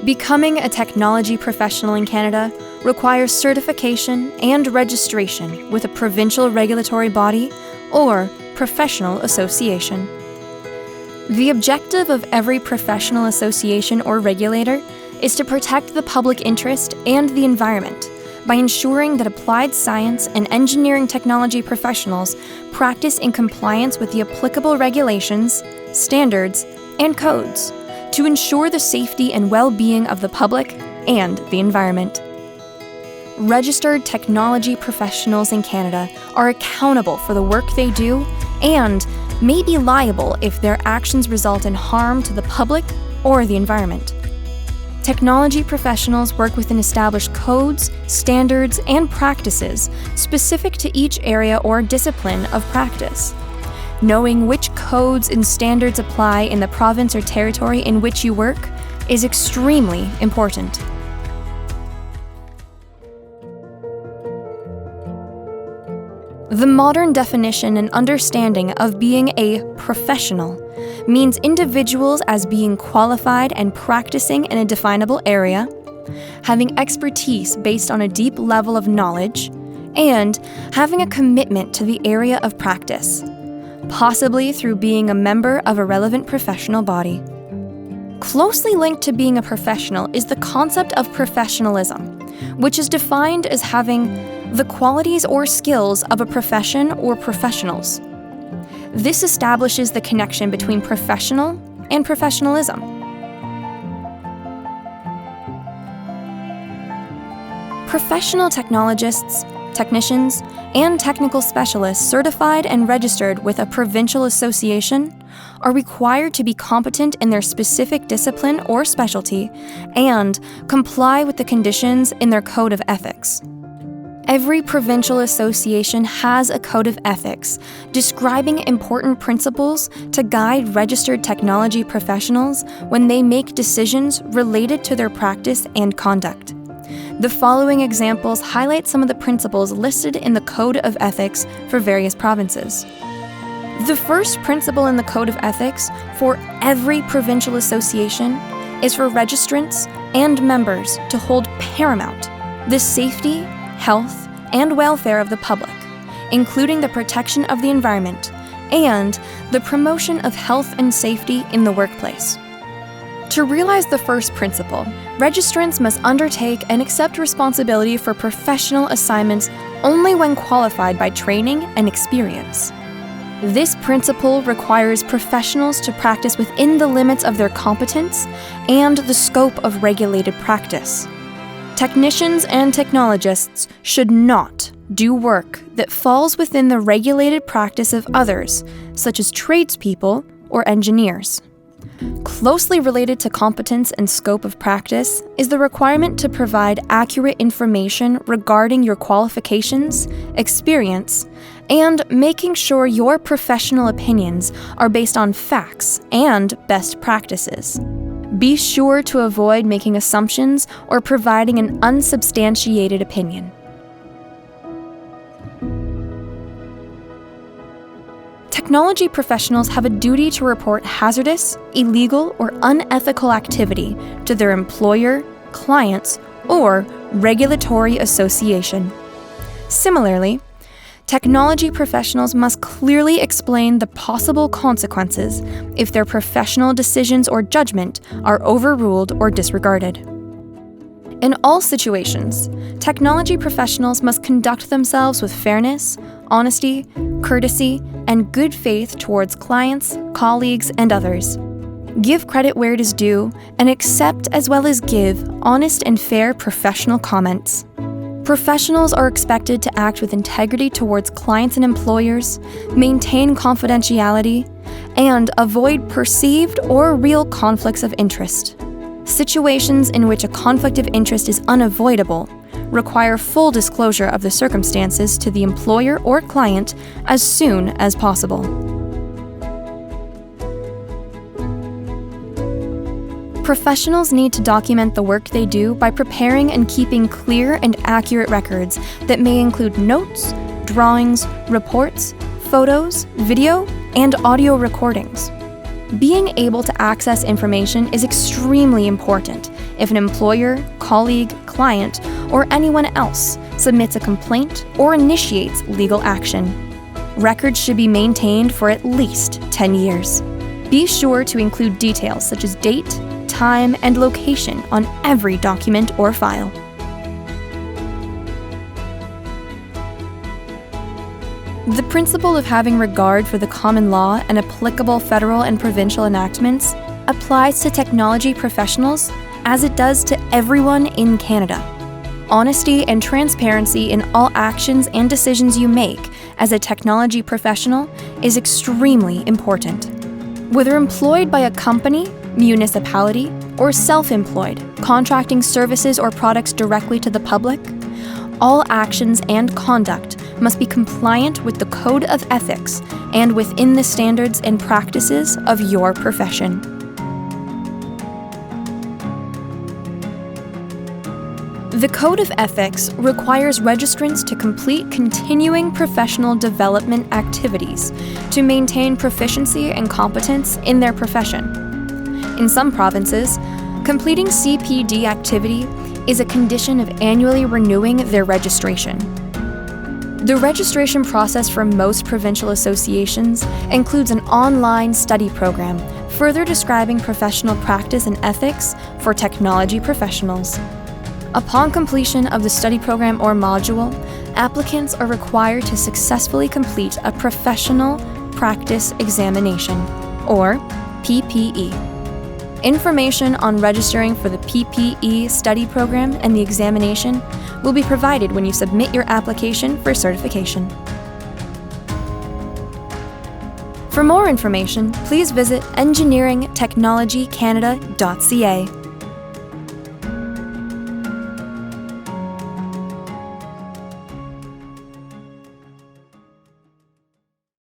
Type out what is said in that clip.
Becoming a technology professional in Canada requires certification and registration with a provincial regulatory body or professional association. The objective of every professional association or regulator is to protect the public interest and the environment by ensuring that applied science and engineering technology professionals practice in compliance with the applicable regulations, standards, and codes to ensure the safety and well-being of the public and the environment. Registered technology professionals in Canada are accountable for the work they do and may be liable if their actions result in harm to the public or the environment. Technology professionals work within established codes, standards, and practices specific to each area or discipline of practice. Knowing which codes and standards apply in the province or territory in which you work is extremely important. The modern definition and understanding of being a professional means individuals as being qualified and practicing in a definable area, having expertise based on a deep level of knowledge, and having a commitment to the area of practice, possibly through being a member of a relevant professional body. Closely linked to being a professional is the concept of professionalism, which is defined as having the qualities or skills of a profession or professionals. This establishes the connection between professional and professionalism. Professional technologists, technicians, and technical specialists certified and registered with a provincial association are required to be competent in their specific discipline or specialty and comply with the conditions in their code of ethics. Every provincial association has a code of ethics describing important principles to guide registered technology professionals when they make decisions related to their practice and conduct. The following examples highlight some of the principles listed in the Code of Ethics for various provinces. The first principle in the Code of Ethics for every provincial association is for registrants and members to hold paramount the safety, health, and welfare of the public, including the protection of the environment and the promotion of health and safety in the workplace. To realize the first principle, registrants must undertake and accept responsibility for professional assignments only when qualified by training and experience. This principle requires professionals to practice within the limits of their competence and the scope of regulated practice. Technicians and technologists should not do work that falls within the regulated practice of others, such as tradespeople or engineers. Closely related to competence and scope of practice is the requirement to provide accurate information regarding your qualifications, experience, and making sure your professional opinions are based on facts and best practices. Be sure to avoid making assumptions or providing an unsubstantiated opinion. Technology professionals have a duty to report hazardous, illegal, or unethical activity to their employer, clients, or regulatory association. Similarly, technology professionals must clearly explain the possible consequences if their professional decisions or judgment are overruled or disregarded. In all situations, technology professionals must conduct themselves with fairness, honesty, courtesy, and good faith towards clients, colleagues, and others. Give credit where it is due, and accept as well as give honest and fair professional comments. Professionals are expected to act with integrity towards clients and employers, maintain confidentiality, and avoid perceived or real conflicts of interest. Situations in which a conflict of interest is unavoidable require full disclosure of the circumstances to the employer or client as soon as possible. Professionals need to document the work they do by preparing and keeping clear and accurate records that may include notes, drawings, reports, photos, video, and audio recordings. Being able to access information is extremely important if an employer, colleague, client, or anyone else submits a complaint or initiates legal action. Records should be maintained for at least 10 years. Be sure to include details such as date, time, and location on every document or file. The principle of having regard for the common law and applicable federal and provincial enactments applies to technology professionals as it does to everyone in Canada. Honesty and transparency in all actions and decisions you make as a technology professional is extremely important. Whether employed by a company, municipality, or self-employed, contracting services or products directly to the public, all actions and conduct must be compliant with the code of ethics and within the standards and practices of your profession. The Code of Ethics requires registrants to complete continuing professional development activities to maintain proficiency and competence in their profession. In some provinces, completing CPD activity is a condition of annually renewing their registration. The registration process for most provincial associations includes an online study program further describing professional practice and ethics for technology professionals. Upon completion of the study program or module, applicants are required to successfully complete a Professional Practice Examination, or PPE. Information on registering for the PPE study program and the examination will be provided when you submit your application for certification. For more information, please visit engineeringtechnologycanada.ca.